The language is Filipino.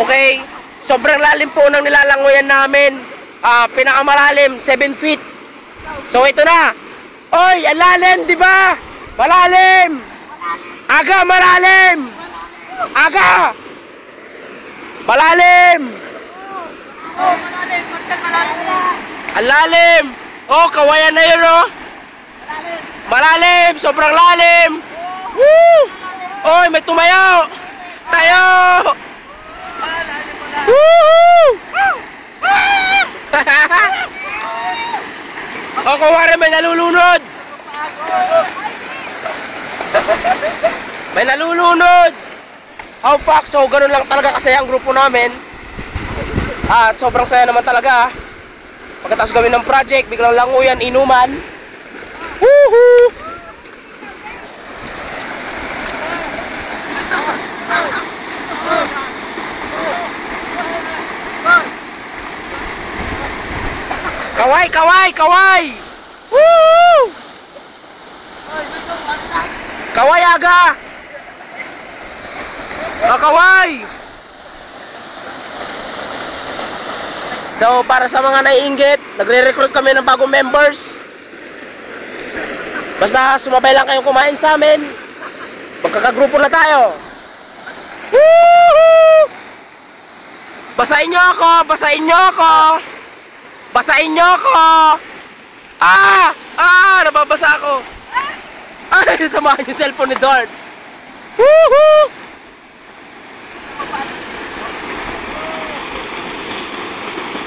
Okay? Sobrang lalim po ng nilalangoyan namin. Pinakamalalim, 7 feet. So ito na. Oy, ang lalim, di ba? Malalim. Aga, malalim. Aga. Malalim. Ang lalim. Oh, kawayan na yun, oh. Malalim, sobrang lalim. Woo! Oy, may tumayo. Tayo. Woo! O, kuwari may nalulunod. May nalulunod. Oh fuck, so ganun lang talaga kasi ang grupo namin. At sobrang saya naman talaga. Pagkatapos gawin ng project, biglang languyan, inuman. Woohoo! Kaway, kaway, kaway! Woo! Kaway aga! Kaway! So, para sa mga naiinggit, nagre-recruit kami ng bagong members. Basta sumabay lang kayong kumain sa amin. Magkakagrupo na tayo. Woo! Basahin nyo ako! Basahin nyo ako! Basahin nyo ako! Nababasa ako! Ay, tamahan yung cellphone ni Darts! Woohoo!